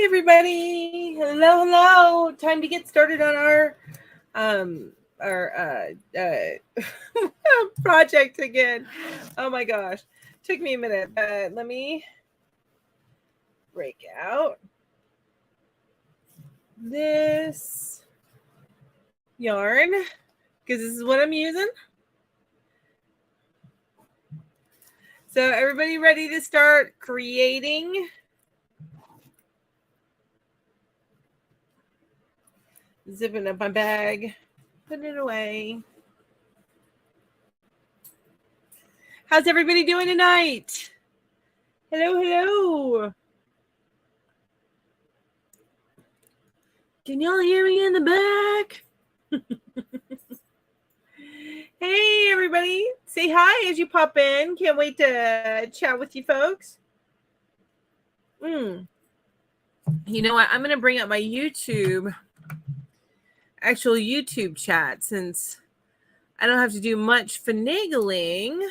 everybody. Hello. Time to get started on our project again. Oh my gosh. Took me a minute, but let me break out this yarn because this is what I'm using. So everybody ready to start creating? Zipping up my bag, putting it away. How's everybody doing tonight? Hello, hello. Can y'all hear me in the back? Hey, everybody. Say hi as you pop in. Can't wait to chat with you folks. You know what? I'm going to bring up my actual YouTube chat since I don't have to do much finagling.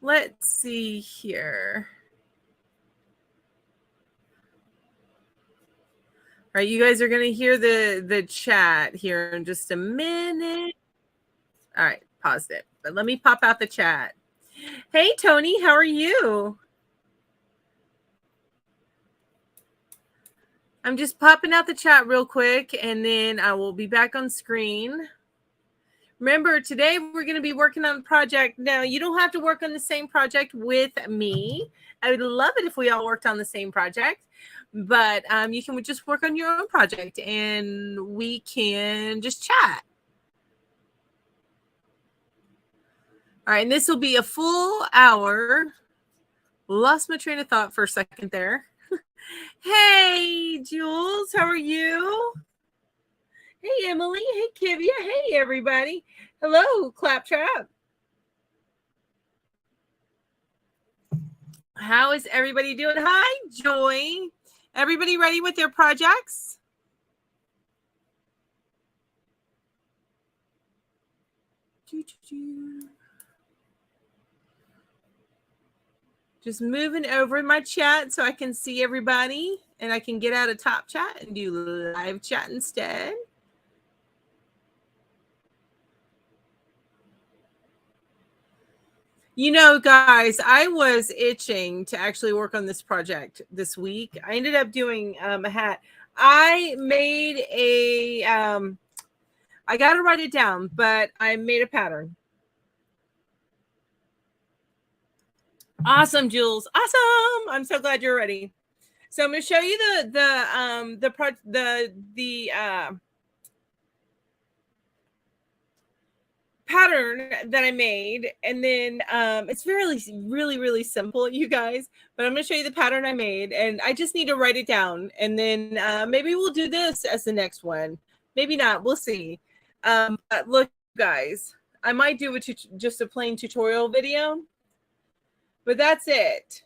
Let's see here. All right, you guys are going to hear the chat here in just a minute. All right, paused it. But let me pop out the chat. Hey, Tony, how are you? I'm just popping out the chat real quick, and then I will be back on screen. Remember, today we're going to be working on a project. Now, you don't have to work on the same project with me. I would love it if we all worked on the same project. But you can just work on your own project, and we can just chat. All right, and this will be a full hour. Lost my train of thought for a second there. Hey, Jules, how are you? Hey, Emily. Hey, Kivia. Hey, everybody. Hello, Claptrap. How is everybody doing? Hi, Joy. Everybody ready with their projects? Just moving over my chat so I can see everybody and I can get out of top chat and do live chat instead. You know, guys, I was itching to actually work on this project this week. I ended up doing a hat. I made a, I got to write it down, but I made a pattern. Awesome, Jules. Awesome. I'm so glad you're ready. So I'm going to show you the pattern that I made, and then it's really simple, you guys, but I'm going to show you the pattern I made, and I just need to write it down, and then maybe we'll do this as the next one, maybe not, we'll see. But look, guys, I might do just a plain tutorial video, but that's it.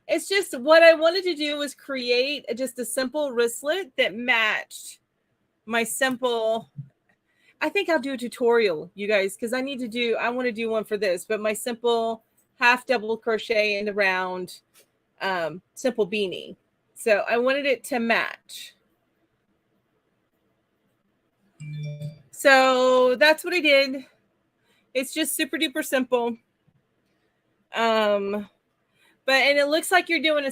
It's just what I wanted to do was create just a simple wristlet that matched my simple. I think I'll do a tutorial, you guys, because I want to do one for this, but my simple half double crochet and around simple beanie. So I wanted it to match. So that's what I did. It's just super duper simple. And it looks like you're doing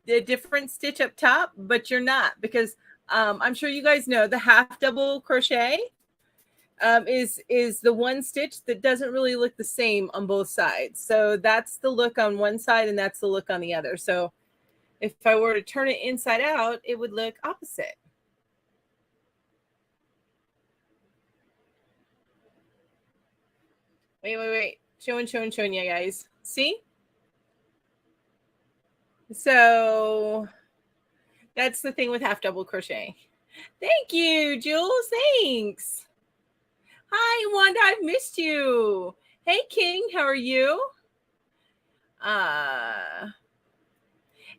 a different stitch up top, but you're not, because I'm sure you guys know the half double crochet is the one stitch that doesn't really look the same on both sides. So that's the look on one side and that's the look on the other. So if I were to turn it inside out, it would look opposite. Wait. Showing you guys. See? So that's the thing with half double crochet. Thank you, Jules. Thanks. Hi, Wanda. I've missed you. Hey, King. How are you? Amy.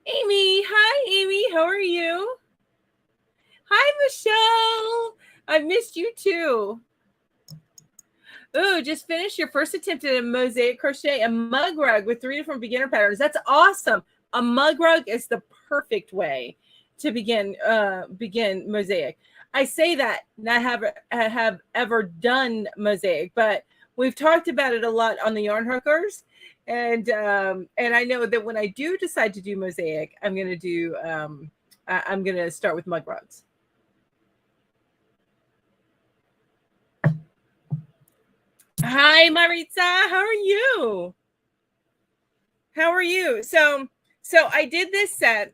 Hi, Amy. How are you? Hi, Michelle. I've missed you too. Ooh, just finished your first attempt at a mosaic crochet a mug rug with 3 different beginner patterns. That's awesome. A mug rug is the perfect way to begin mosaic. I say that not have ever done mosaic, but we've talked about it a lot on the Yarn Hookers, and I know that when I do decide to do mosaic, I'm gonna do I'm gonna start with mug rugs. Hi, Maritza. How are you? How are you? So I did this set,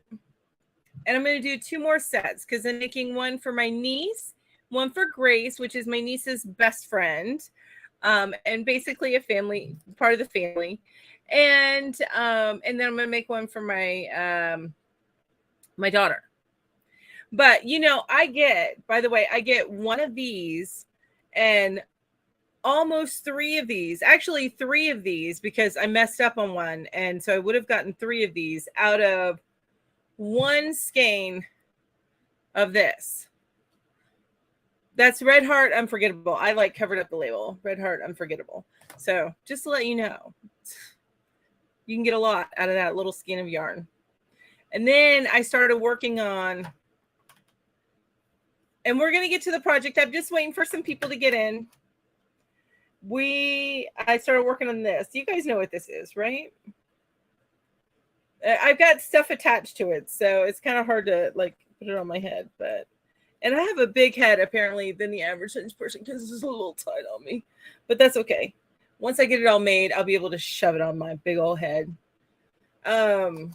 and I'm going to do 2 more sets because I'm making one for my niece, one for Grace, which is my niece's best friend, and basically a family part of the family, and then I'm going to make one for my my daughter. But you know, I get one of these and almost 3 of these, actually 3 of these, because I messed up on one, and so I would have gotten 3 of these out of 1 skein of this. That's Red Heart Unforgettable. I like covered up the label, Red Heart Unforgettable. So just to let you know, you can get a lot out of that little skein of yarn. And then I started working on, and we're going to get to the project. I'm just waiting for some people to get in. I started working on this. You guys know what this is, right? I've got stuff attached to it, so it's kind of hard to like put it on my head, and I have a big head apparently than the average person because this is a little tight on me, but that's okay. Once I get it all made, I'll be able to shove it on my big old head. So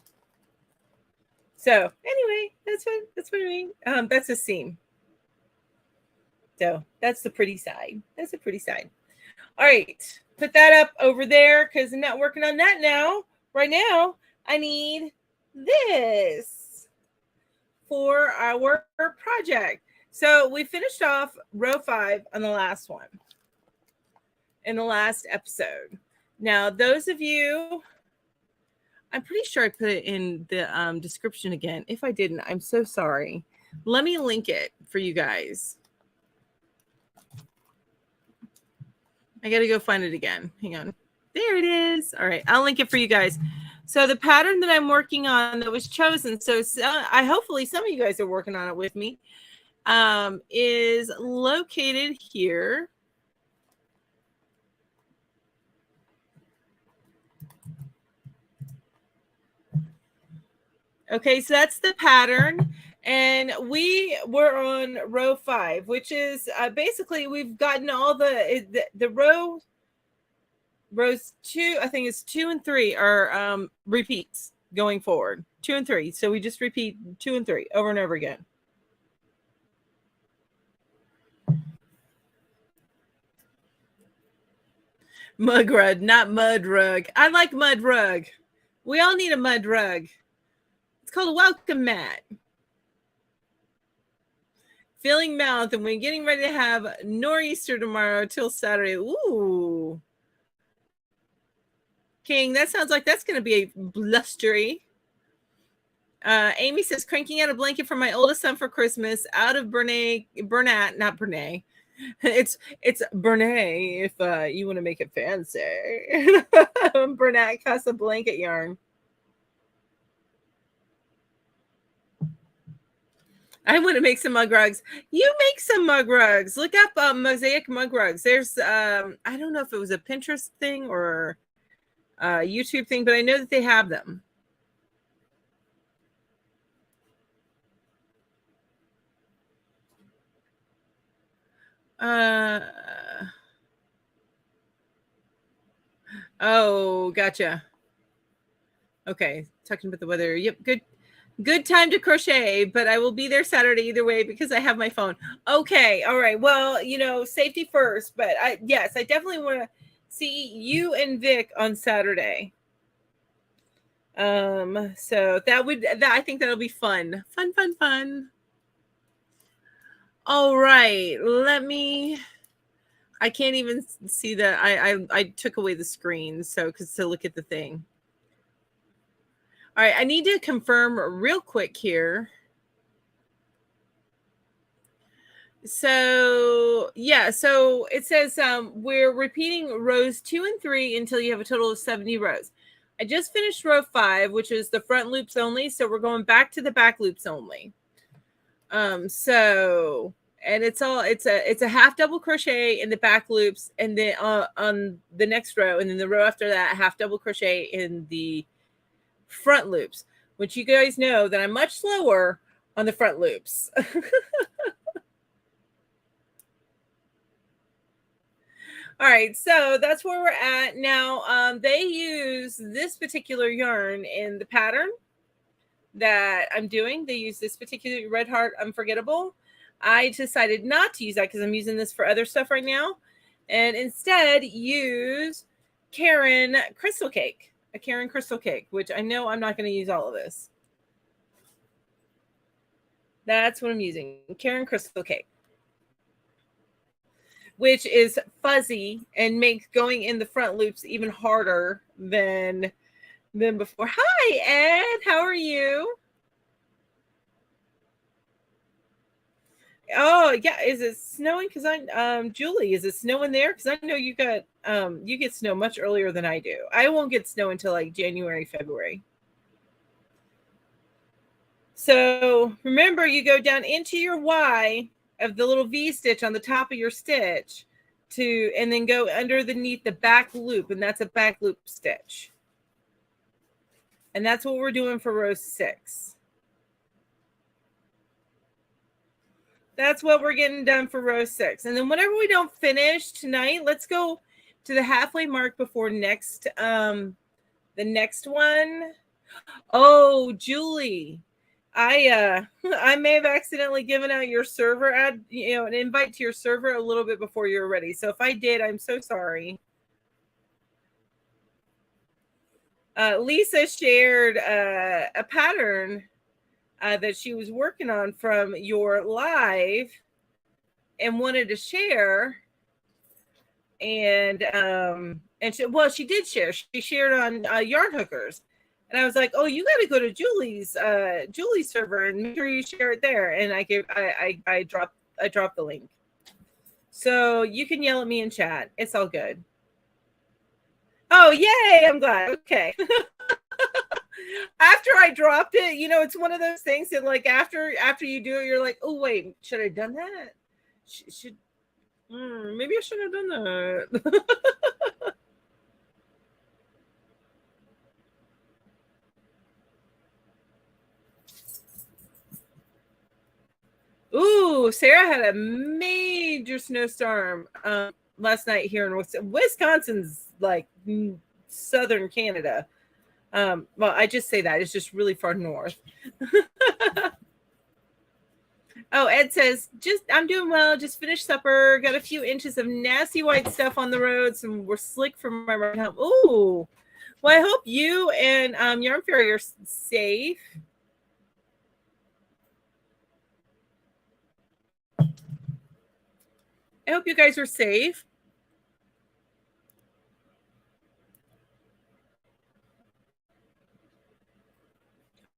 anyway, that's what I mean. That's a seam. So that's the pretty side. That's a pretty side. All right, put that up over there because I'm not working on that now. Right now, I need this for our project. So we finished off row 5 on the last one in the last episode. Now, those of you, I'm pretty sure I put it in the description again. If I didn't, I'm so sorry. Let me link it for you guys. I got to go find it again. Hang on. There it is. All right. I'll link it for you guys. So the pattern that I'm working on that was chosen, so hopefully some of you guys are working on it with me, is located here. Okay, so that's the pattern. And we were on row 5, which is basically we've gotten all the rows 2, I think it's 2 and 3 are repeats going forward. 2 and 3. So we just repeat 2 and 3 over and over again. Mug rug, not mud rug. I like mud rug. We all need a mud rug. It's called a welcome mat. Filling mouth, and we're getting ready to have nor'easter tomorrow till Saturday. Ooh. King, that sounds like that's going to be a blustery. Amy says, cranking out a blanket for my oldest son for Christmas out of Bernat, not Bernay. It's Bernay if you want to make it fancy. Bernat Casa blanket yarn. I want to make some mug rugs. You make some mug rugs. Look up mosaic mug rugs. There's I don't know if it was a Pinterest thing or a YouTube thing, but I know that they have them. Oh, gotcha. Okay, talking about the weather. Yep, good time to crochet, but I will be there Saturday either way because I have my phone. Okay, all right. Well, you know, safety first, but I definitely want to see you and Vic on Saturday. So I think that'll be fun. Fun. All right, I can't even see that. I took away the screen to look at the thing. All right, I need to confirm real quick here. So yeah, so it says we're repeating rows 2 and 3 until you have a total of 70 rows. I just finished row 5, which is the front loops only, so we're going back to the back loops only. So, and it's a half double crochet in the back loops, and then on the next row, and then the row after that, half double crochet in the front loops, which you guys know that I'm much slower on the front loops. All right, so that's where we're at now. They use this particular yarn in the pattern that I'm doing. They use this particular Red Heart Unforgettable. I decided not to use that because I'm using this for other stuff right now, and instead use Karen Crystal Cake, a Karen Crystal Cake, which I know I'm not going to use all of this. That's what I'm using, Karen Crystal Cake, which is fuzzy and makes going in the front loops even harder than before. Hi, Ed. How are you? Oh, yeah. Is it snowing? Because Julie, is it snowing there? Because I know you get snow much earlier than I do. I won't get snow until like January, February. So remember, you go down into your Y of the little V stitch on the top of your stitch and then go underneath the back loop, and that's a back loop stitch. And that's what we're doing for row 6. That's what we're getting done for row 6. And then whenever we don't finish tonight, let's go to the halfway mark before the next one. Oh, Julie, I may have accidentally given out your server an invite to your server a little bit before you're ready. So if I did, I'm so sorry. Lisa shared a pattern that she was working on from your live and wanted to share. And she did share. She shared on Yarn Hookers. And I was like, "Oh, you got to go to Julie's server and make sure you share it there." And I dropped the link, so you can yell at me in chat. It's all good. Oh, yay! I'm glad. Okay. After I dropped it, it's one of those things that like after you do it, you're like, "Oh wait, should I have done that? Maybe I should have done that." Ooh, Sarah had a major snowstorm last night here in Wisconsin. Wisconsin's like southern Canada. Well, I just say that. It's just really far north. Oh, Ed says, I'm doing well. Just finished supper. Got a few inches of nasty white stuff on the roads, and we're slick from my ride home. Ooh. Well, I hope you and Yarn Fairy are safe. I hope you guys are safe.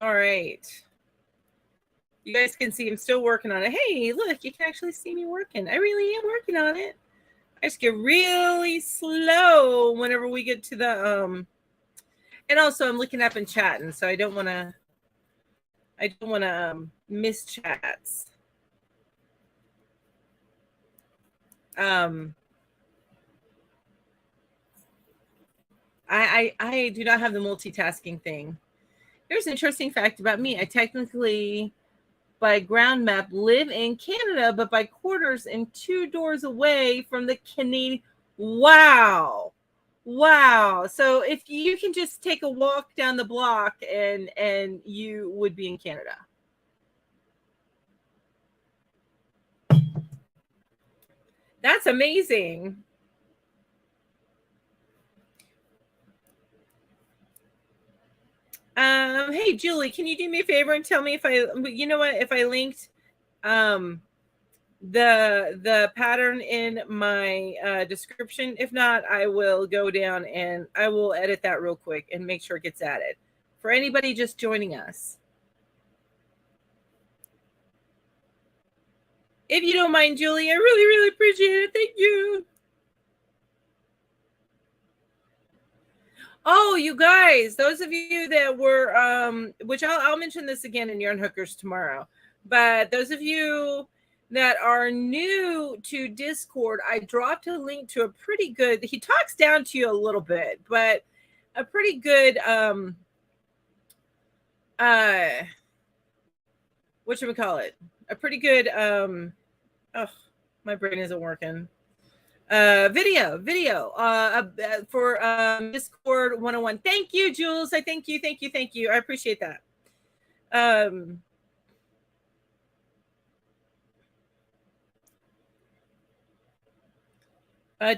All right. You guys can see I'm still working on it. Hey, look, you can actually see me working. I really am working on it. I just get really slow whenever we get to the and also I'm looking up and chatting, so I don't want to miss chats. I do not have the multitasking thing. Here's an interesting fact about me. I technically, by ground map, live in Canada, but by quarters and 2 doors away from the Canadian. Wow. So if you can just take a walk down the block and you would be in Canada. That's amazing. Hey Julie, can you do me a favor and tell me if I linked the pattern in my description? If not, I will go down and I will edit that real quick and make sure it gets added for anybody just joining us. If you don't mind, Julie, I really, really appreciate it. Thank you. Oh, you guys, those of you that were, which I'll mention this again in Yarn Hookers tomorrow, but those of you that are new to Discord, I dropped a link to a pretty good, he talks down to you a little bit, but a pretty good, whatchamacallit, a pretty good, oh, my brain isn't working. Video for Discord 101. Thank you, Jules. I thank you. I appreciate that.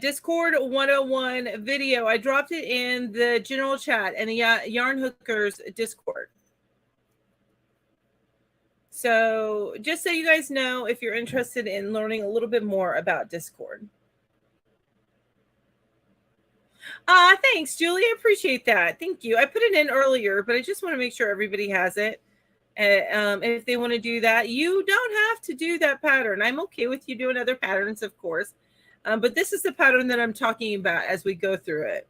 Discord 101 video. I dropped it in the general chat and the Yarn Hookers Discord. So just so you guys know, if you're interested in learning a little bit more about Discord. Thanks, Julie. I appreciate that. Thank you. I put it in earlier, but I just want to make sure everybody has it. If they want to do that, you don't have to do that pattern. I'm okay with you doing other patterns, of course. But this is the pattern that I'm talking about as we go through it.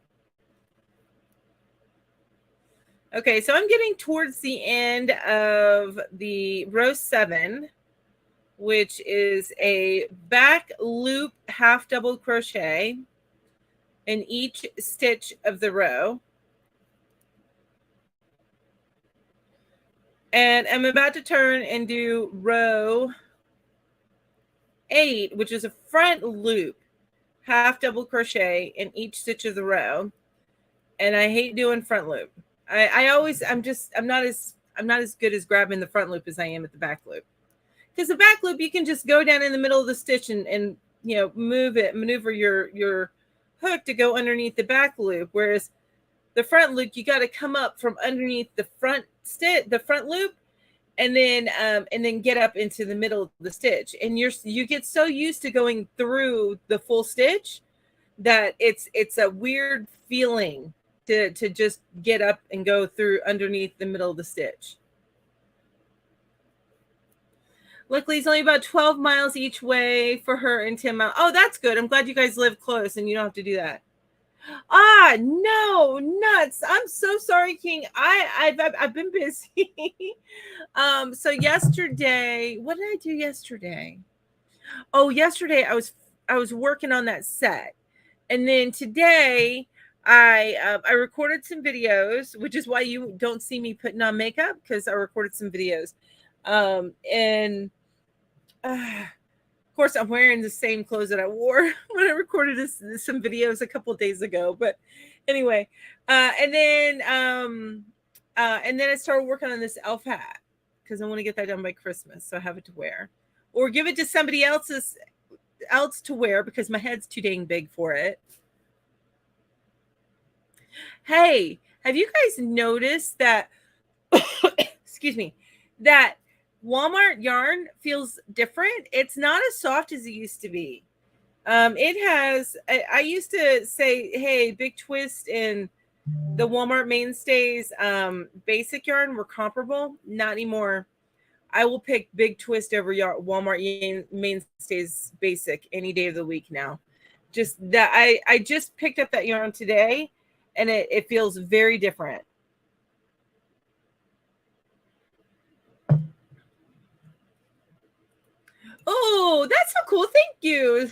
Okay, so I'm getting towards the end of the row 7, which is a back loop half double crochet in each stitch of the row. And I'm about to turn and do row 8, which is a front loop half double crochet in each stitch of the row. And I hate doing front loop. I'm not as good as grabbing the front loop as I am at the back loop. Because the back loop, you can just go down in the middle of the stitch and you know, maneuver your hook to go underneath the back loop. Whereas the front loop, you got to come up from underneath the front loop, and then get up into the middle of the stitch. And you get so used to going through the full stitch that it's a weird feeling to just get up and go through underneath the middle of the stitch. Luckily, it's only about 12 miles each way for her and 10 miles. Oh, that's good. I'm glad you guys live close and you don't have to do that. No, nuts. I'm so sorry, King. I've been busy. So yesterday, what did I do yesterday? Oh, yesterday I was working on that set. And then today I recorded some videos, which is why you don't see me putting on makeup, because I recorded some videos. And of course, I'm wearing the same clothes that I wore when I recorded some videos a couple of days ago. But anyway, and then I started working on this elf hat because I want to get that done by Christmas, so I have it to wear, or give it to somebody else to wear because my head's too dang big for it. Hey, have you guys noticed that? Excuse me, that Walmart yarn feels different. It's not as soft as it used to be. It has, I used to say, hey, Big Twist and the Walmart Mainstays basic yarn were comparable. Not anymore. I will pick Big Twist over Walmart Mainstays basic any day of the week now. Just that I just picked up that yarn today, and it feels very different. Oh, that's so cool. Thank you.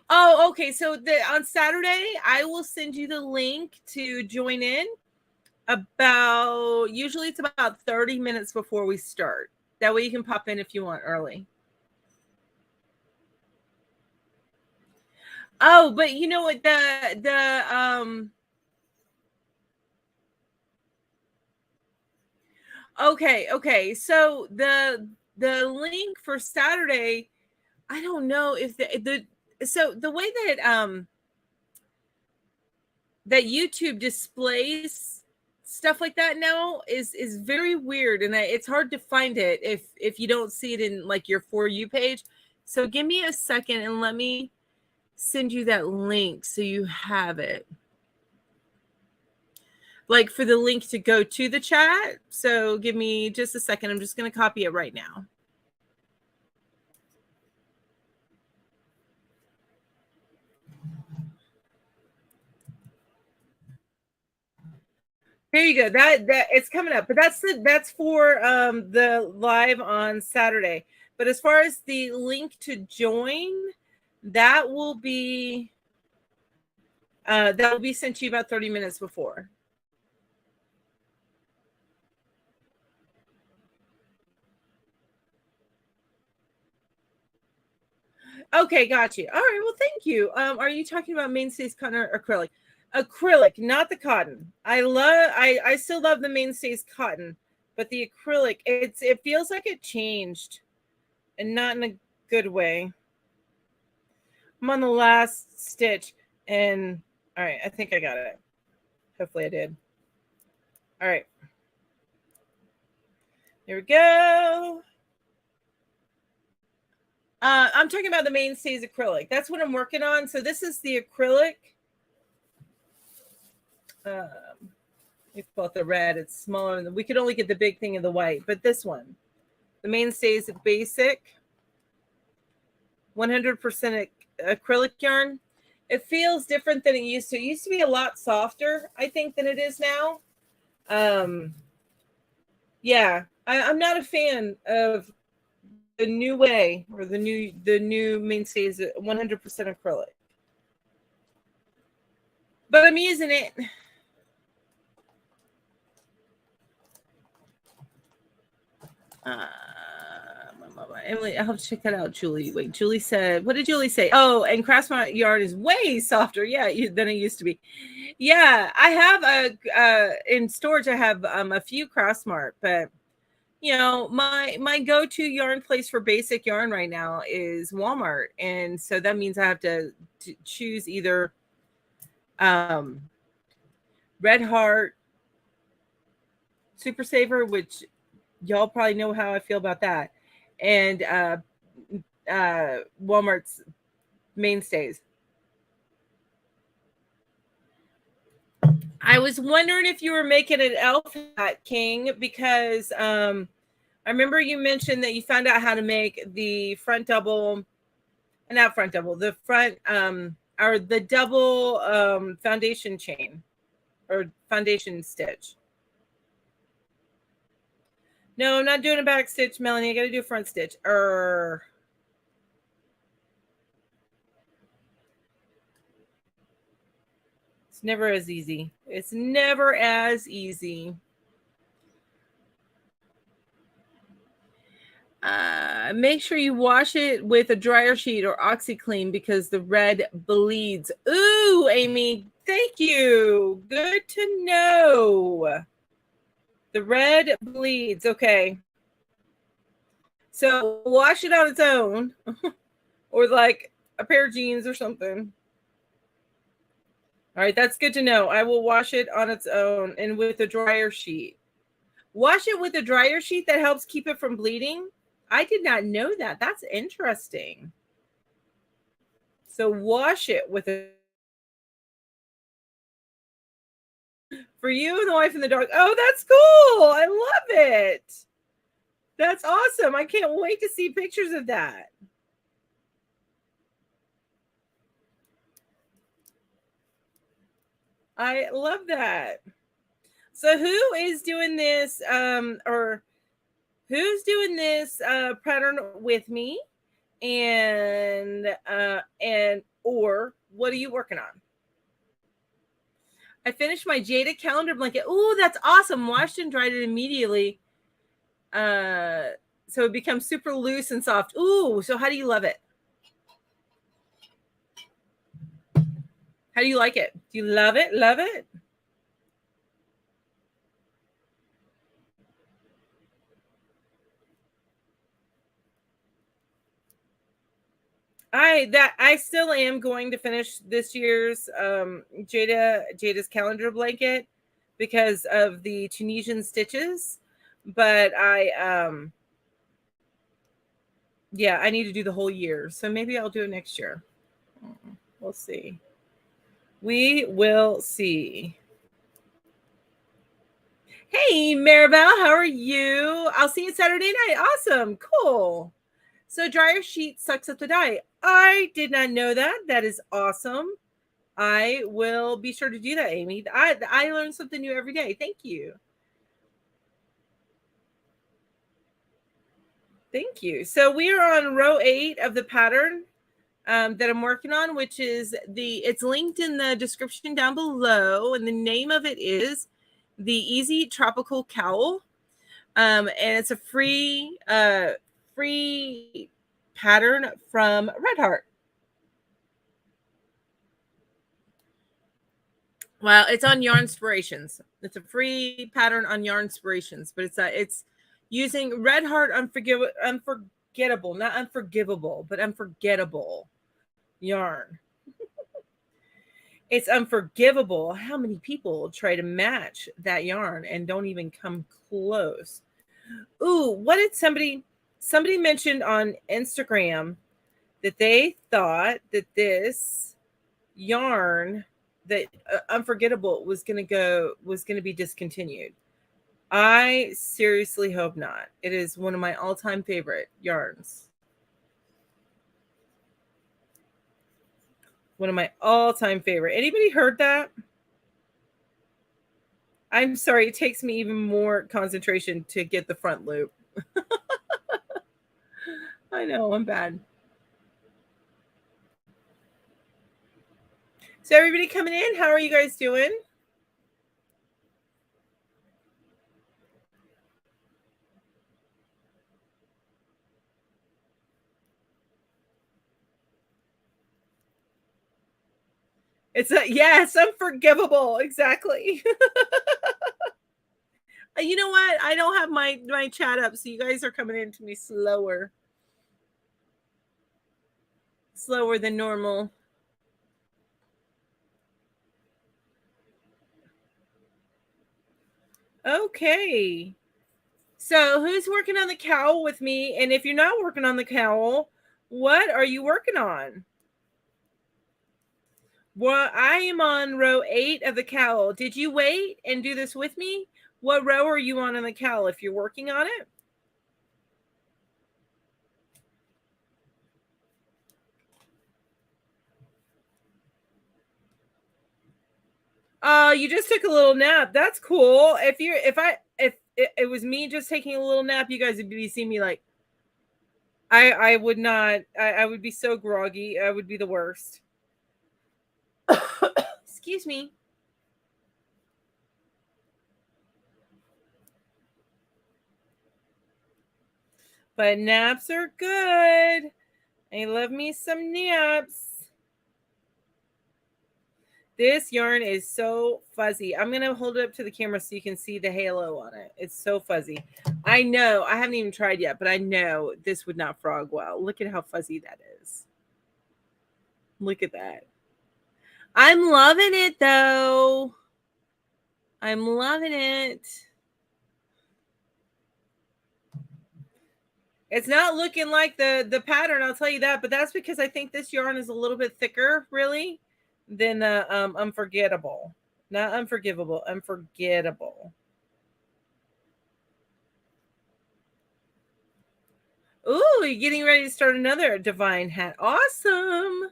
Oh, okay. So on Saturday, I will send you the link to join in. Usually it's about 30 minutes before we start. That way you can pop in if you want early. Oh, but you know what, okay. So the link for Saturday, I don't know if so the way that that YouTube displays stuff like that now is very weird, and it's hard to find it if you don't see it in like your For You page. So give me a second and let me send you that link so you have it. like for the link to go to the chat. So give me just a second. I'm just going to copy it right now. There you go. That it's coming up, but that's for the live on Saturday. But as far as the link to join, that will be sent to you about 30 minutes before. Okay, got you. All right, well, thank you. Are you talking about mainstays cotton or acrylic? Acrylic, not the cotton. I still love the mainstays cotton, but the acrylic, it feels like it changed, and not in a good way. I'm on the last stitch, and all right, I think I got it. Hopefully I did. All right. Here we go. I'm talking about the mainstays acrylic. That's what I'm working on. So this is the acrylic. We call it the red. It's smaller. We could only get the big thing of the white, but this one, the mainstays basic, 100% acrylic yarn. It feels different than it used to. It used to be a lot softer, I think, than it is now. Yeah, I'm not a fan of the new way or the new mainstays 100% acrylic, but I'm using it. Emily, I'll have to check that out, Julie. Wait, Julie said, what did Julie say? Oh, and Craftsmart yarn is way softer, than it used to be. Yeah, I have in storage. I have a few Craftsmart, but my go-to yarn place for basic yarn right now is Walmart, and so that means I have to choose either Red Heart, Super Saver, which y'all probably know how I feel about that, and Walmart's mainstays. I was wondering if you were making an elf hat, King, because I remember you mentioned that you found out how to make the front double, not front double, the front or the double foundation chain or foundation stitch. No, I'm not doing a back stitch, Melanie. I got to do a front stitch. It's never as easy. It's never as easy. Make sure you wash it with a dryer sheet or OxyClean because the red bleeds. Ooh, Amy, thank you. Good to know. The red bleeds. Okay. So wash it on its own or like a pair of jeans or something. All right, that's good to know. I will wash it on its own and with a dryer sheet. Wash it with a dryer sheet. That helps keep it from bleeding. I did not know that. That's interesting. So wash it with a... For you and the wife and the dog. Oh, that's cool. I love it. That's awesome. I can't wait to see pictures of that. I love that. So who is doing this or who's doing this pattern with me? And or what are you working on? I finished my Jada calendar blanket. Oh, that's awesome. Washed and dried it immediately. So it becomes super loose and soft. Ooh, so how do you love it? How do you like it? Do you love it? Love it? I still am going to finish this year's Jada's calendar blanket because of the Tunisian stitches, but yeah, I need to do the whole year, so maybe I'll do it next year. We'll see. We will see. Hey, Maribel, how are you? I'll see you Saturday night. Awesome. Cool. So dryer sheet sucks up the dye. I did not know that. That is awesome. I will be sure to do that, Amy. I learn something new every day. Thank you. Thank you. So we are on row 8 of the pattern that I'm working on, which is it's linked in the description down below. And the name of it is the Easy Tropical Cowl. And it's a free pattern from Red Heart. Well, it's on Yarn Inspirations. It's a free pattern on Yarn Inspirations, but it's using Red Heart unforgettable, not unforgivable, but unforgettable yarn. It's unforgivable how many people try to match that yarn and don't even come close. Ooh, what did somebody mentioned on Instagram that they thought that this yarn that unforgettable was going to be discontinued. I seriously hope not. It is one of my all-time favorite yarns. One of my all-time favorite. Anybody heard that? I'm sorry, it takes me even more concentration to get the front loop. I know, I'm bad. So everybody coming in, how are you guys doing? Yes, unforgivable. Exactly. You know what? I don't have my chat up, so you guys are coming in to me slower than normal. Okay. So who's working on the cowl with me? And if you're not working on the cowl, what are you working on? Well, I am on row 8 of the cowl. Did you wait and do this with me? What row are you on the cowl if you're working on it? You just took a little nap. That's cool. If it was me just taking a little nap, you guys would be seeing me like I would not. I would be so groggy. I would be the worst. Excuse me. But naps are good. I love me some naps. This yarn is so fuzzy. I'm going to hold it up to the camera so you can see the halo on it. It's so fuzzy. I know. I haven't even tried yet, but I know this would not frog well. Look at how fuzzy that is. Look at that. I'm loving it, though. I'm loving it. It's not looking like the pattern, I'll tell you that, but that's because I think this yarn is a little bit thicker, really, than unforgettable. Not unforgivable, unforgettable. Ooh, you're getting ready to start another divine hat. Awesome.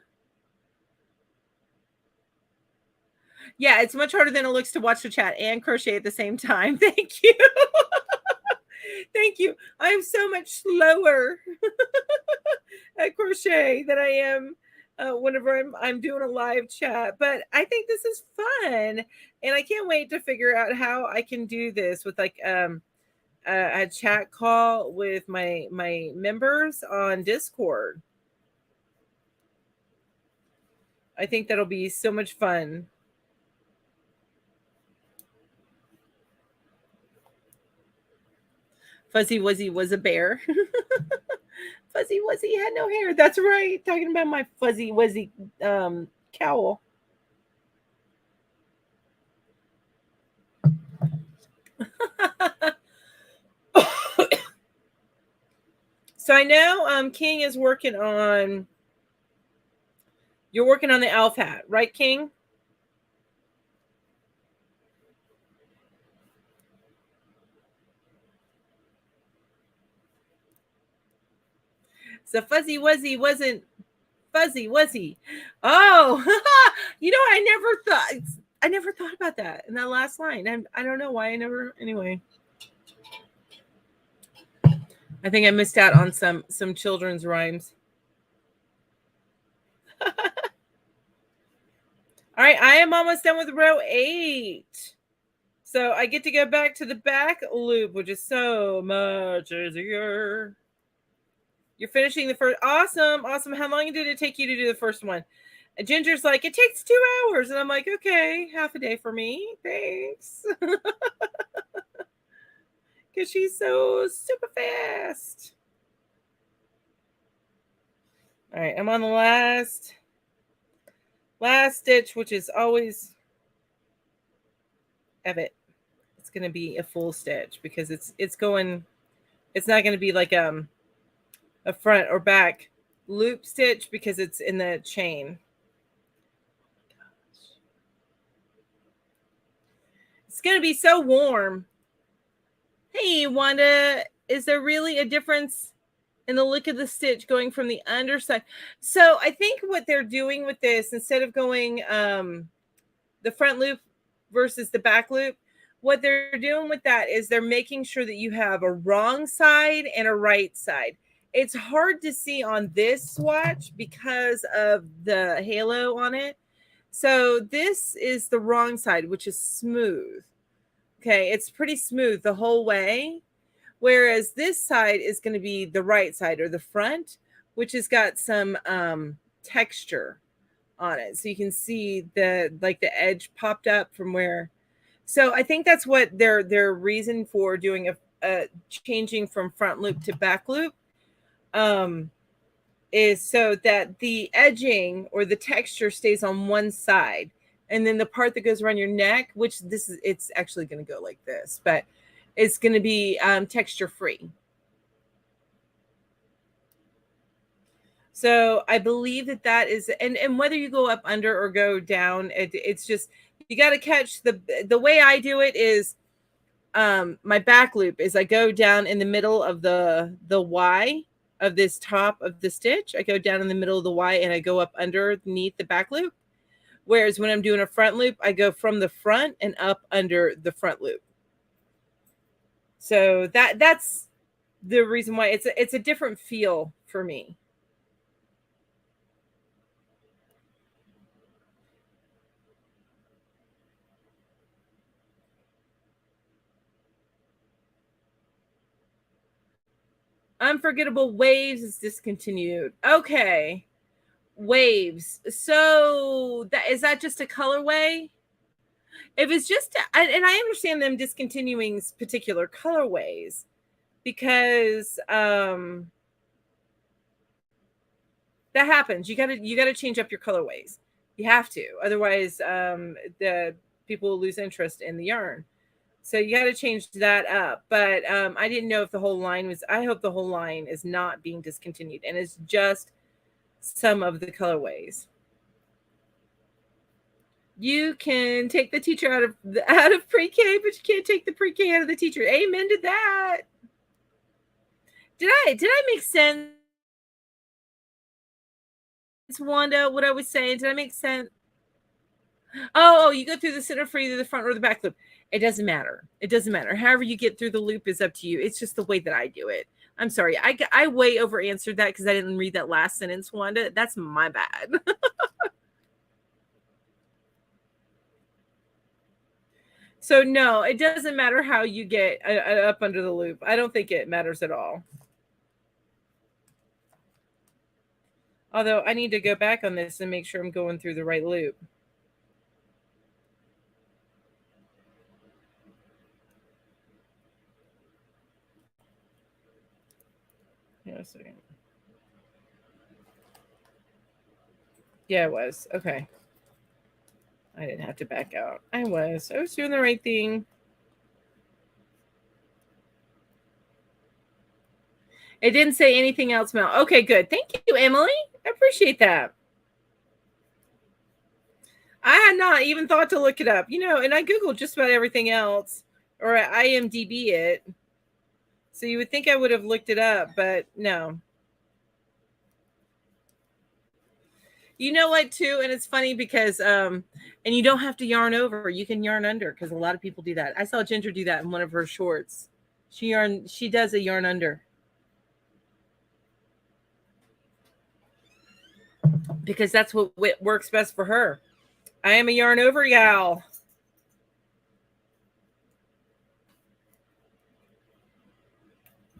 Yeah, it's much harder than it looks to watch the chat and crochet at the same time. Thank you. Thank you. I'm so much slower at crochet than I am whenever I'm doing a live chat. But I think this is fun, and I can't wait to figure out how I can do this with like a chat call with my members on Discord. I think that'll be so much fun. Fuzzy Wuzzy was a bear. Fuzzy Wuzzy had no hair. That's right. Talking about my Fuzzy Wuzzy cowl. So I know King is working on. You're working on the elf hat, right, King? So Fuzzy Wuzzy wasn't fuzzy, was he? Oh, you know, I never thought about that in that last line. I don't know why I never. Anyway, I think I missed out on some children's rhymes. All right, I am almost done with row 8. So I get to go back to the back loop, which is so much easier. You're finishing the first. Awesome. Awesome. How long did it take you to do the first one? Ginger's like, it takes 2 hours. And I'm like, okay, half a day for me. Thanks. Because she's so super fast. All right, I'm on the last stitch, which is always of it. It's going to be a full stitch because it's not going to be like a front or back loop stitch because it's in the chain. It's going to be so warm. Hey, Wanda, is there really a difference in the look of the stitch going from the underside? So I think what they're doing with this, instead of going the front loop versus the back loop, what they're doing with that is they're making sure that you have a wrong side and a right side. It's hard to see on this swatch because of the halo on it. So this is the wrong side, which is smooth. Okay, it's pretty smooth the whole way. Whereas this side is going to be the right side or the front, which has got some texture on it. So you can see the edge popped up from where. So I think that's what their reason for doing a changing from front loop to back loop is so that the edging or the texture stays on one side. And then the part that goes around your neck, which it's actually going to go like this, but it's going to be texture free. So I believe that is, and whether you go up under or go down, it's just, you got to catch the way I do it is my back loop is I go down in the middle of the Y of this top of the stitch. I go down in the middle of the Y and I go up underneath the back loop. Whereas when I'm doing a front loop, I go from the front and up under the front loop. So that's the reason why it's a different feel for me. Unforgettable Waves is discontinued. Okay. Waves. So is that just a colorway? If it's just, and I understand them discontinuing particular colorways because that happens. You gotta change up your colorways. You have to, otherwise the people will lose interest in the yarn. So you got to change that up. But I didn't know if the whole line was. I hope the whole line is not being discontinued and it's just some of the colorways. You can take the teacher out of pre-K, but you can't take the pre-K out of the teacher. Amen to that. Did I make sense, Wanda? What I was saying, did I make sense? Oh, you go through the center for either the front or the back loop. It doesn't matter. It doesn't matter. However you get through the loop is up to you. It's just the way that I do it. I'm sorry. I way over answered that because I didn't read that last sentence, Wanda. That's my bad. So no, it doesn't matter how you get up under the loop. I don't think it matters at all. Although I need to go back on this and make sure I'm going through the right loop. Yeah, a second. Yeah, it was. Okay. I didn't have to back out. I was doing the right thing. It didn't say anything else, Mel. Okay, good. Thank you, Emily. I appreciate that. I had not even thought to look it up, and I Googled just about everything else, or I IMDb it. So you would think I would have looked it up, but no. You know what, too? And it's funny because, and you don't have to yarn over. You can yarn under because a lot of people do that. I saw Ginger do that in one of her shorts. She does a yarn under because that's what works best for her. I am a yarn over gal.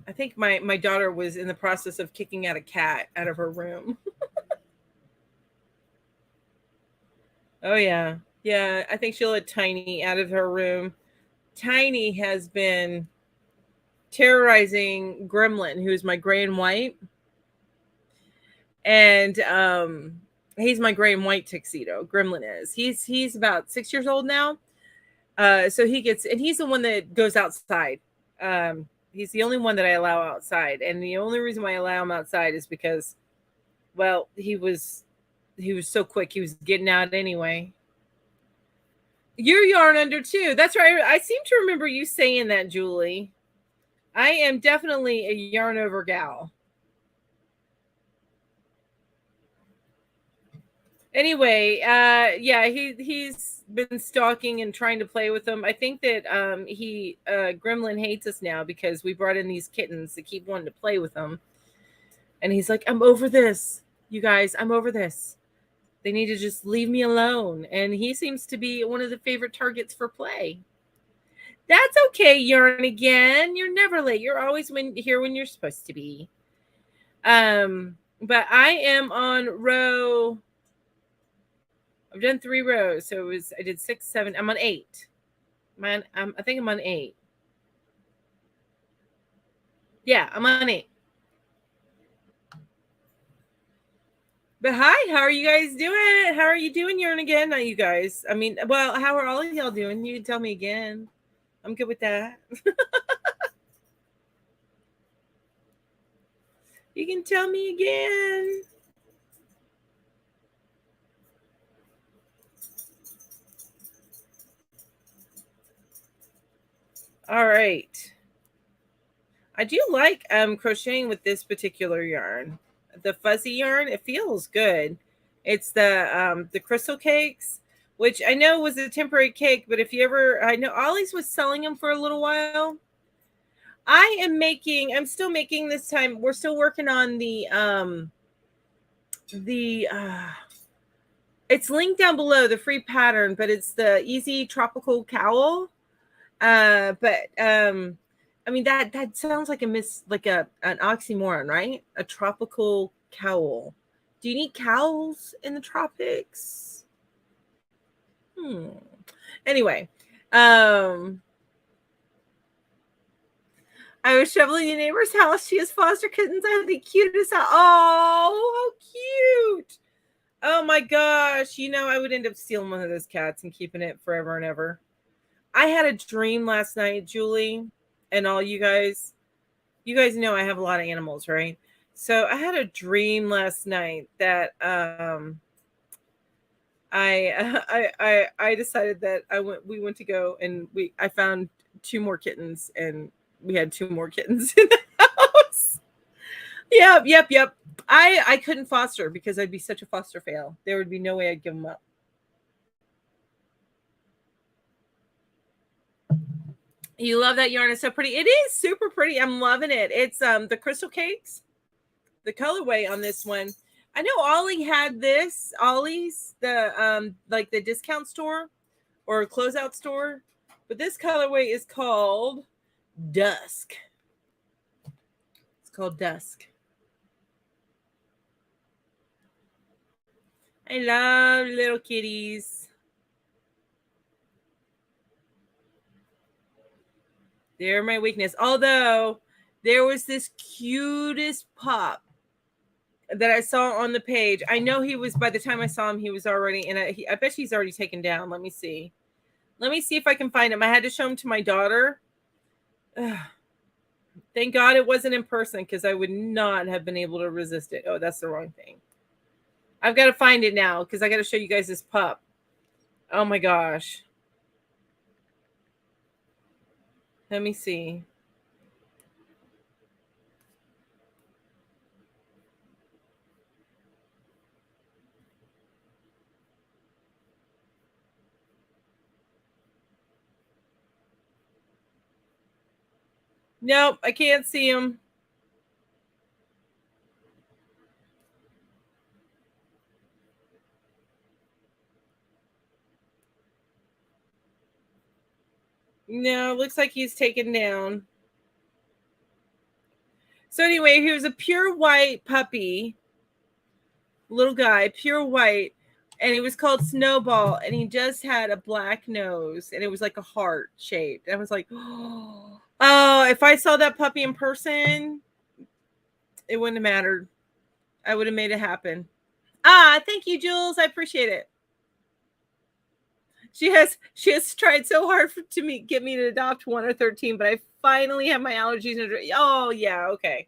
I think my daughter was in the process of kicking out a cat out of her room. Oh yeah. Yeah, I think she'll let Tiny out of her room. Tiny has been terrorizing Gremlin, who's my gray and white. And he's my gray and white tuxedo. Gremlin is. He's about 6 years old now. So he's the one that goes outside. He's the only one that I allow outside. And the only reason why I allow him outside is because, well, he was so quick. He was getting out anyway. You're yarn under too. That's right. I seem to remember you saying that, Julie. I am definitely a yarn over gal. Anyway, yeah, he's been stalking and trying to play with them. I think that Gremlin hates us now because we brought in these kittens that keep wanting to play with them. And he's like, I'm over this. You guys, I'm over this. They need to just leave me alone. And he seems to be one of the favorite targets for play. That's okay, Yarn again. You're never late. You're always here when you're supposed to be. But I am on row. I've done 3 rows, so I did 6, 7. I'm on 8. I think I'm on 8. Yeah, I'm on 8. But hi, how are you guys doing? How are you doing, Yarn again? Not you guys. I mean, well, how are all of y'all doing? You can tell me again. I'm good with that. You can tell me again. All right. I do like crocheting with this particular yarn. The fuzzy yarn, it feels good. It's the crystal cakes, which I know was a temporary cake, but if you ever, I know Ollie's was selling them for a little while. I'm still making this time. We're still working on it's linked down below, the free pattern, but it's the easy tropical cowl. But I mean that sounds like an oxymoron, right? A tropical cowl. Do you need cowls in the tropics? Anyway, I was shoveling the neighbor's house. She has foster kittens. I have the cutest house. Oh, how cute. Oh my gosh. You know, I would end up stealing one of those cats and keeping it forever and ever. I had a dream last night, Julie, and all you guys. You guys know I have a lot of animals, right? So I had a dream last night that I decided that we went to go and I found 2 more kittens and we had 2 more kittens in the house. Yep. I couldn't foster because I'd be such a foster fail. There would be no way I'd give them up. You love that yarn. It's so pretty. It is super pretty. I'm loving it. It's the crystal cakes. The colorway on this one. I know Ollie had this. Ollie's the like the discount store or closeout store, but this colorway is called Dusk. It's called Dusk. I love little kitties. They're my weakness. Although there was this cutest pup that I saw on the page. I know he was, by the time I saw him, he was already, and I bet he's already taken down. Let me see. Let me see if I can find him. I had to show him to my daughter. Ugh. Thank God it wasn't in person because I would not have been able to resist it. Oh, that's the wrong thing. I've got to find it now because I got to show you guys this pup. Oh my gosh. Let me see. Nope, I can't see him. No, looks like he's taken down. So anyway, he was a pure white puppy, little guy, pure white, and he was called Snowball, and he just had a black nose, and it was like a heart shaped. I was like, oh, if I saw that puppy in person, it wouldn't have mattered. I would have made it happen. Thank you, Jules. I appreciate it. She has tried so hard to get me to adopt 1 or 13, but I finally have my allergies under. Oh yeah, okay.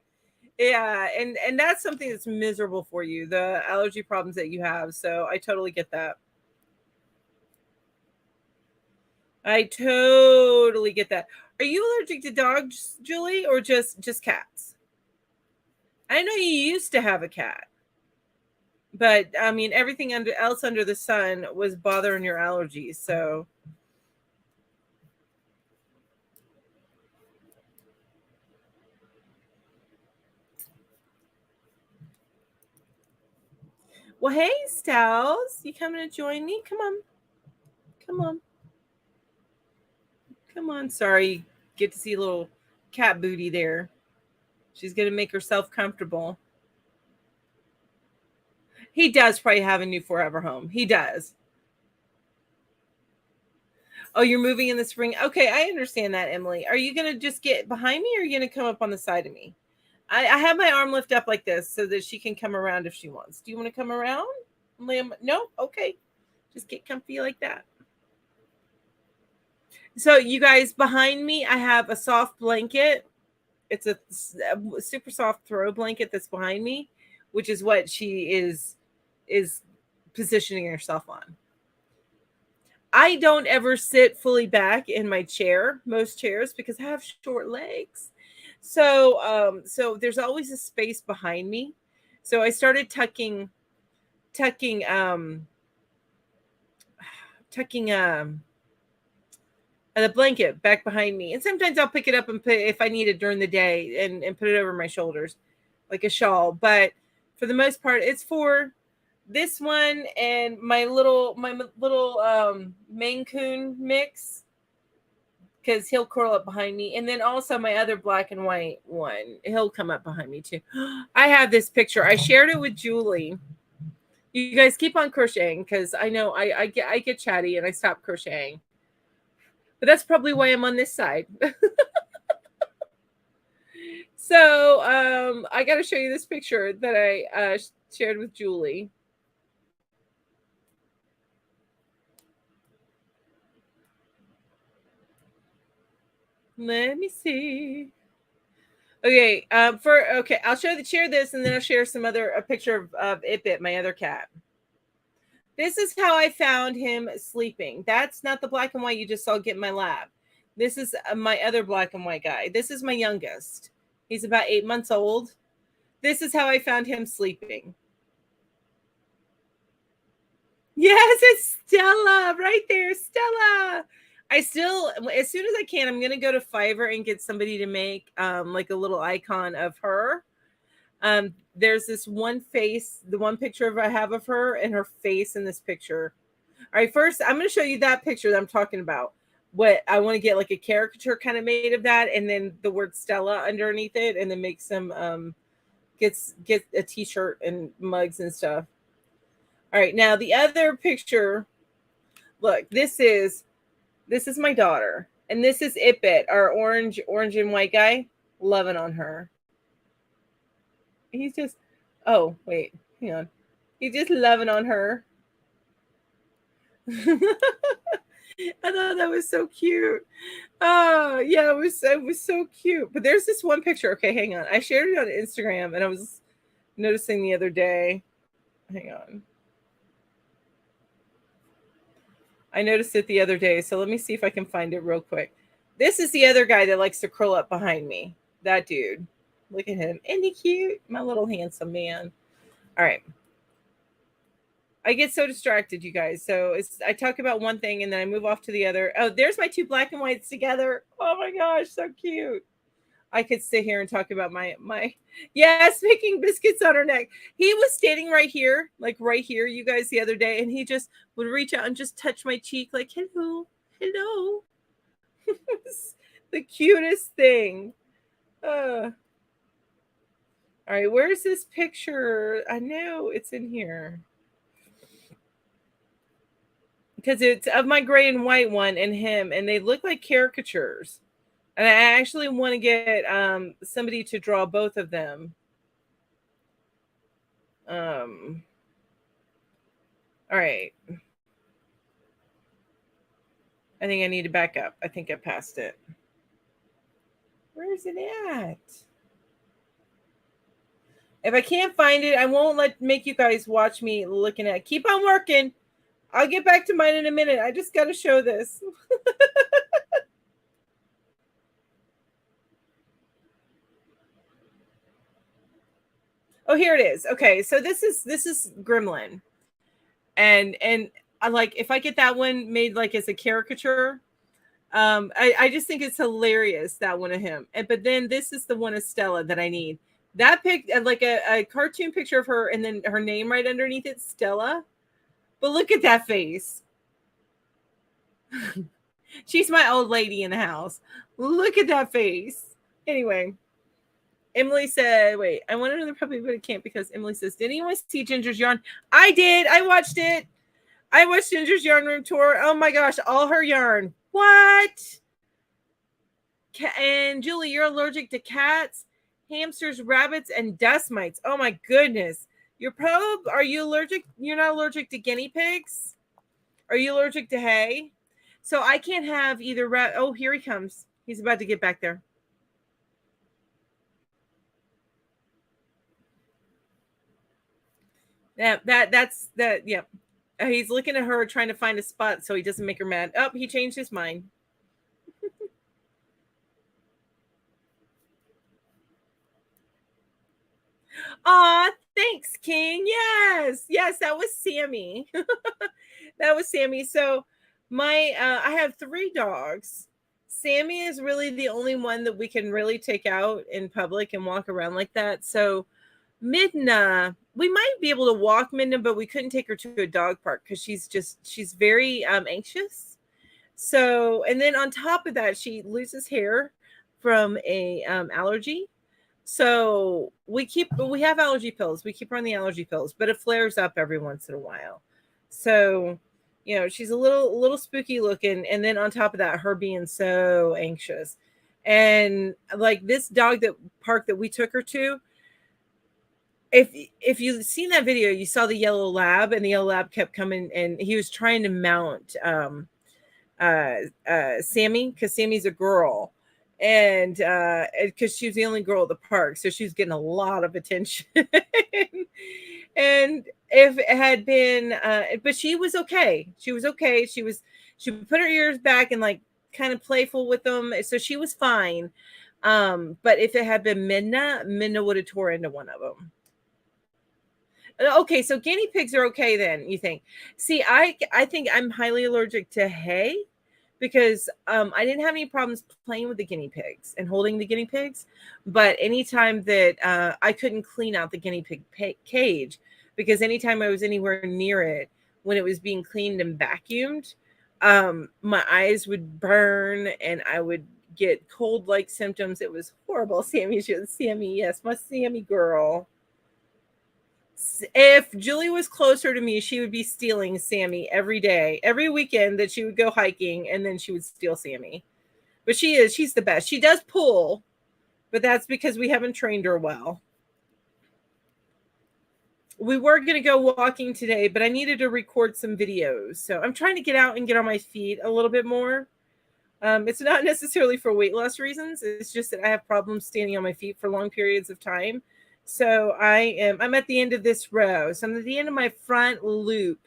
Yeah, and that's something that's miserable for you, the allergy problems that you have. So I totally get that. I totally get that. Are you allergic to dogs, Julie, or just cats? I know you used to have a cat, but I mean everything else under the sun was bothering your allergies. So well, hey, Styles, you coming to join me? Come on. Come on. Come on. Sorry, get to see a little cat booty there. She's going to make herself comfortable. He does probably have a new forever home. He does. Oh, you're moving in the spring. Okay, I understand that, Emily. Are you going to just get behind me or are you going to come up on the side of me? I have my arm lift up like this so that she can come around if she wants. Do you want to come around? Liam? No? Okay. Just get comfy like that. So you guys, behind me, I have a soft blanket. It's a super soft throw blanket that's behind me, which is what she is positioning herself on. I don't ever sit fully back in my chair, most chairs, because I have short legs. So there's always a space behind me. So I started tucking the blanket back behind me. And sometimes I'll pick it up and put it if I need it during the day and put it over my shoulders like a shawl. But for the most part, it's for this one and my little Maine Coon mix, because he'll curl up behind me. And then also my other black and white one, he'll come up behind me too. I have this picture. I shared it with Julie. You guys keep on crocheting because I know I get chatty and I stop crocheting. But that's probably why I'm on this side. So I got to show you this picture that I shared with Julie. Let me see. Okay, I'll share this, and then I'll share a picture of Ipit, my other cat. This is how I found him sleeping. That's not the black and white you just saw get in my lap. This is my other black and white guy. This is my youngest. He's about 8 months old. This is how I found him sleeping. Yes, it's Stella right there. Stella. I still, as soon as I can, I'm going to go to Fiverr and get somebody to make like a little icon of her. There's this one face, the one picture I have of her and her face in this picture. All right, first I'm going to show you that picture that I'm talking about. What I want to get like a caricature kind of made of that, and then the word Stella underneath it, and then make some get a t-shirt and mugs and stuff. All right, now the other picture. Look, this is my daughter, and this is Ipit, our orange and white guy, loving on her. He's just, oh wait, hang on, he's just loving on her. I thought that was so cute. Oh yeah, it was so cute. But there's this one picture. Okay, hang on. I shared it on Instagram, and I was noticing the other day. Hang on. I noticed it the other day, so let me see if I can find it real quick. This is the other guy that likes to curl up behind me. That dude. Look at him. Isn't he cute? My little handsome man. All right. I get so distracted, you guys. So I talk about one thing and then I move off to the other. Oh, there's my two black and whites together. Oh my gosh, so cute. I could sit here and talk about my yes, making biscuits on her neck. He was standing right here, like right here, you guys, the other day, and he just would reach out and just touch my cheek, like, hello, hello. The cutest thing. All right, where's this picture? I know it's in here. Because it's of my gray and white one and him, and they look like caricatures. And I actually want to get somebody to draw both of them. All right. I think I need to back up. I think I passed it. Where is it at? If I can't find it, I won't make you guys watch me looking at it. Keep on working. I'll get back to mine in a minute. I just got to show this. Oh, here it is. Okay, so this is Gremlin. And I like, if I get that one made like as a caricature, I just think it's hilarious, that one of him. But then this is the one of Stella that I need. That pic, like a cartoon picture of her, and then her name right underneath it, Stella. But look at that face. She's my old lady in the house. Look at that face. Anyway, Emily said, wait, I want another puppy, but I can't because Emily says, did anyone see Ginger's yarn? I did. I watched it. I watched Ginger's yarn room tour. Oh my gosh, all her yarn. What? And Julie, you're allergic to cats, hamsters, rabbits, and dust mites. Oh my goodness. Are you allergic? You're not allergic to guinea pigs? Are you allergic to hay? So I can't have either oh, here he comes. He's about to get back there. Yeah, that's that. Yep. He's looking at her, trying to find a spot so he doesn't make her mad. Oh, he changed his mind. Aw, thanks, King. Yes, that was Sammy. That was Sammy. So I have 3 dogs. Sammy is really the only one that we can really take out in public and walk around like that. So Midna, we might be able to walk Midna, but we couldn't take her to a dog park because she's very anxious. So, and then on top of that, she loses hair from a allergy. So we have allergy pills. We keep her on the allergy pills, but it flares up every once in a while. So, she's a little spooky looking. And then on top of that, her being so anxious. And like this park that we took her to, if you've seen that video, you saw the yellow lab, and the yellow lab kept coming, and he was trying to mount Sammy, because Sammy's a girl, and because she was the only girl at the park, so she was getting a lot of attention. And if it had been but she was okay. She put her ears back and like kind of playful with them, so she was fine. But if it had been Minna would have tore into one of them. Okay, so guinea pigs are okay then, you think? See, I think I'm highly allergic to hay, because I didn't have any problems playing with the guinea pigs and holding the guinea pigs. But anytime that I couldn't clean out the guinea pig cage, because anytime I was anywhere near it when it was being cleaned and vacuumed, my eyes would burn and I would get cold-like symptoms. It was horrible. Sammy, yes, my Sammy girl. If Julie was closer to me, she would be stealing Sammy every day, every weekend that she would go hiking, and then she would steal Sammy. But she's the best. She does pull, but that's because we haven't trained her well. We were going to go walking today, but I needed to record some videos. So I'm trying to get out and get on my feet a little bit more. It's not necessarily for weight loss reasons. It's just that I have problems standing on my feet for long periods of time. So I'm at the end of this row. So I'm at the end of my front loop.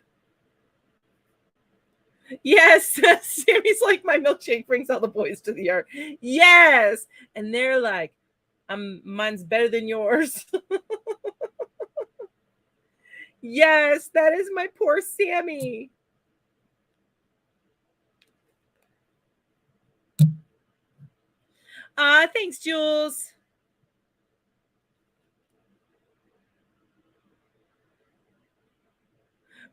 Yes. Sammy's like, my milkshake brings all the boys to the yard. Yes. And they're like, mine's better than yours. Yes, that is my poor Sammy. Thanks, Jules.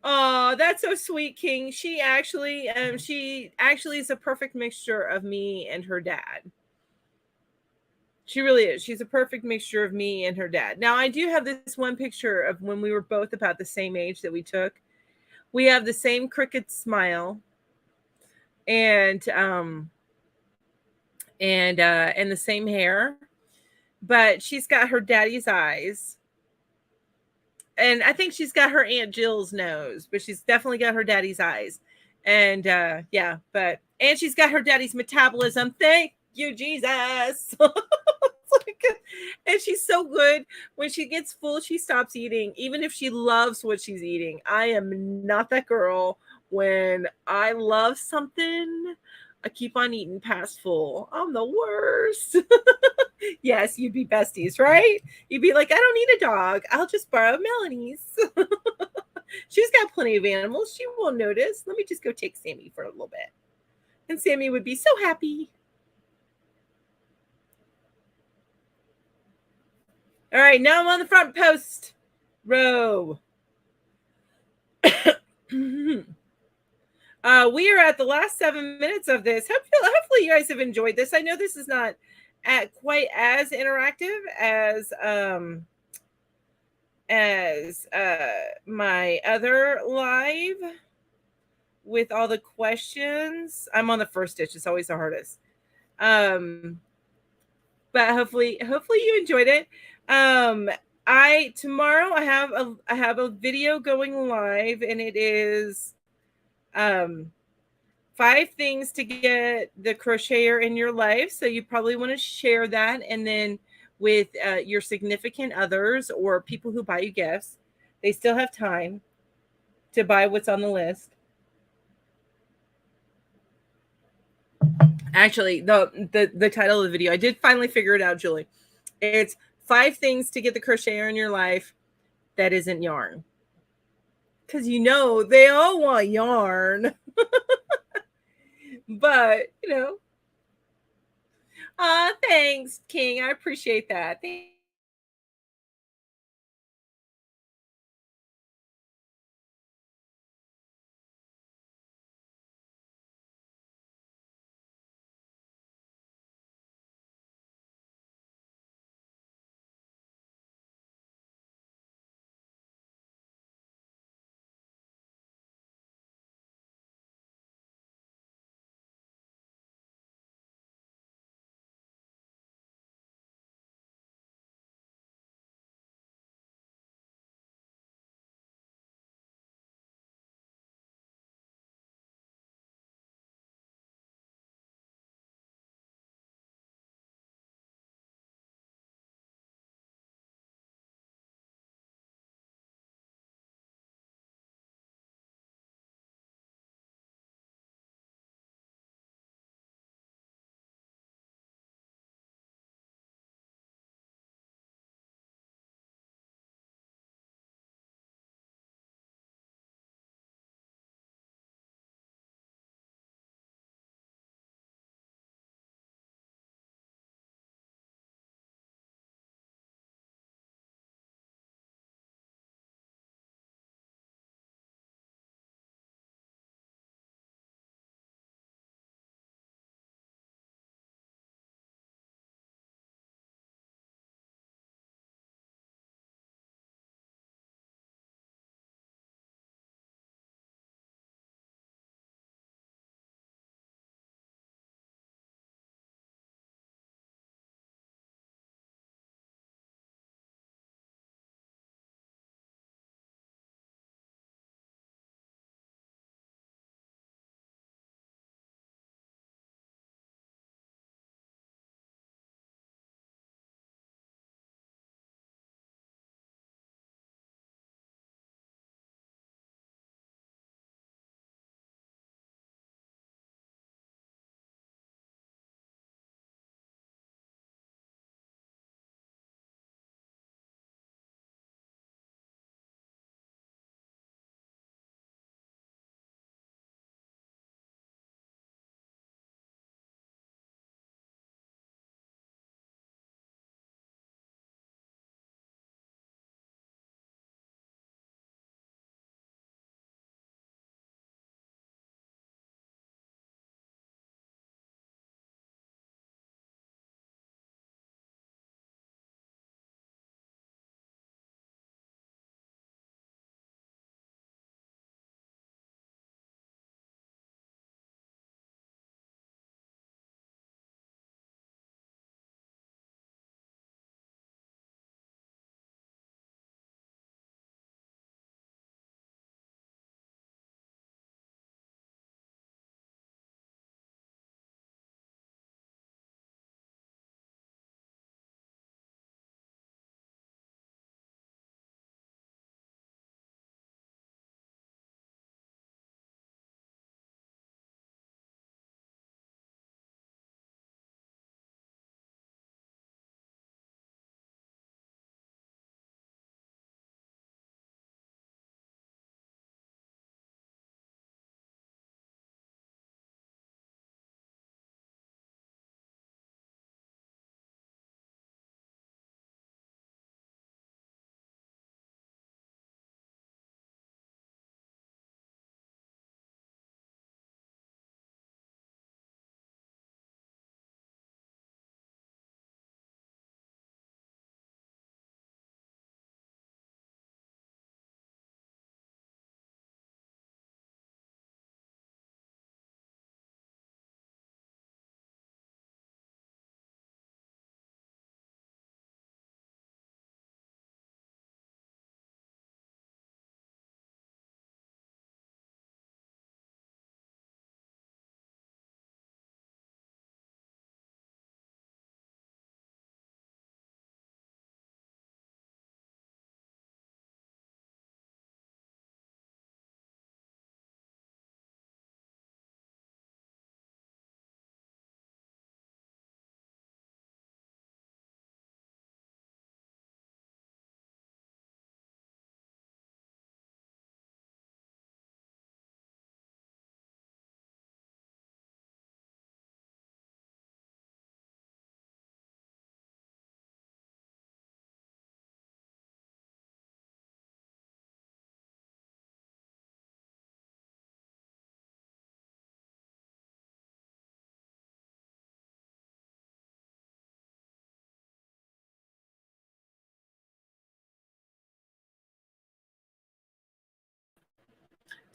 Oh, that's so sweet, King. She actually is a perfect mixture of me and her dad. She really is. She's a perfect mixture of me and her dad. Now, I do have this one picture of when we were both about the same age that we took. We have the same crooked smile, and and the same hair, but she's got her daddy's eyes. And I think she's got her Aunt Jill's nose, but she's definitely got her daddy's eyes. And yeah, but and she's got her daddy's metabolism. Thank you, Jesus. And she's so good. When she gets full, she stops eating, even if she loves what she's eating. I am not that girl. When I love something, I keep on eating past full. I'm the worst. Yes, you'd be besties, right? You'd be like, I don't need a dog. I'll just borrow Melanie's. She's got plenty of animals. She won't notice. Let me just go take Sammy for a little bit. And Sammy would be so happy. All right, now I'm on the front post row. We are at the last 7 minutes of this. Hopefully, you guys have enjoyed this. I know this is not quite as interactive as my other live with all the questions. I'm on the first stitch. It's always the hardest. But hopefully you enjoyed it. Tomorrow I have a video going live, and it is 5 things to get the crocheter in your life. So you probably want to share that, and then with your significant others or people who buy you gifts, they still have time to buy what's on the list. Actually, the title of the video, I did finally figure it out, Julie. It's 5 things to get the crocheter in your life that isn't yarn. Because they all want yarn. But, thanks, King. I appreciate that. Thank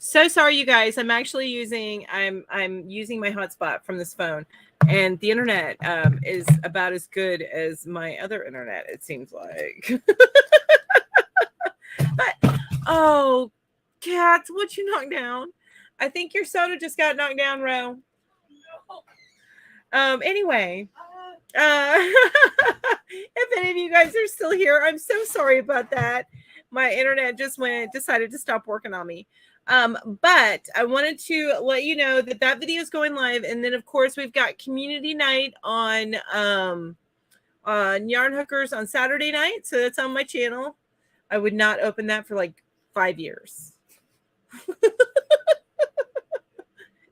So sorry, you guys. I'm actually using I'm using my hotspot from this phone, and the internet is about as good as my other internet. It seems like. But oh, cats, what you knocked down? I think your soda just got knocked down, Ro. Anyway, if any of you guys are still here, I'm so sorry about that. My internet just decided to stop working on me. But I wanted to let you know that that video is going live, and then of course we've got community night on Yarn Hookers on Saturday night, so that's on my channel. I would not open that for like 5 years.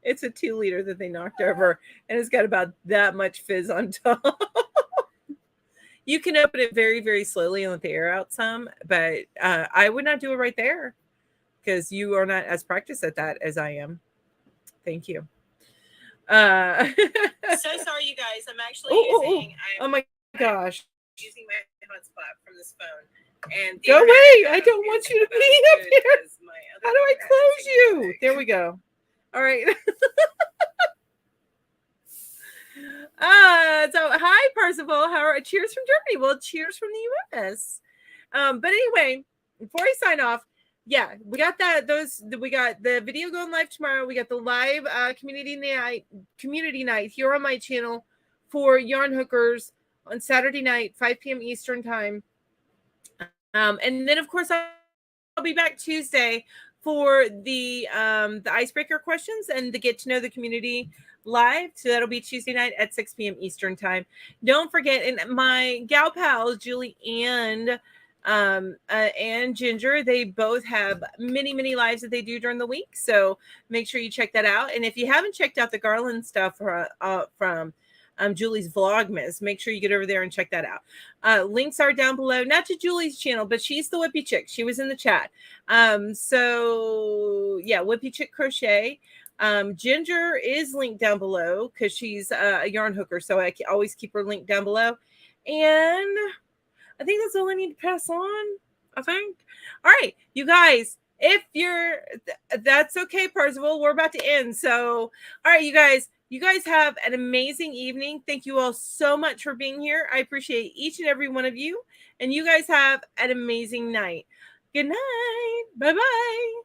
It's a 2-liter that they knocked over, and it's got about that much fizz on top. You can open it very, very slowly and let the air out some, but I would not do it right there because you are not as practiced at that as I am. Thank you. So sorry, you guys. I'm actually oh my gosh, using my hotspot from this phone. And go away! I don't want you to be up here. How do I close you? There we go. All right. So hi Percival. Cheers from Germany? Well, cheers from the US. But anyway, before I sign off, yeah, we got we got the video going live tomorrow. We got the live community night here on my channel for Yarn Hookers on Saturday night, 5 p.m. Eastern time. And then of course I'll be back Tuesday for the icebreaker questions and the get to know the community live. So that'll be Tuesday night at 6 p.m. Eastern time. Don't forget, and my gal pals Julie and Ginger, they both have many lives that they do during the week. So make sure you check that out. And if you haven't checked out the garland stuff from Julie's Vlogmas, make sure you get over there and check that out. Links are down below, not to Julie's channel, but she's the Whippy Chick. She was in the chat. So yeah, Whippy Chick Crochet. Ginger is linked down below because she's a yarn hooker, so I always keep her linked down below. And I think that's all I need to pass on, I think. All right, you guys, if that's okay, Percival, we're about to end. So, all right, you guys have an amazing evening. Thank you all so much for being here. I appreciate each and every one of you. And you guys have an amazing night. Good night. Bye-bye.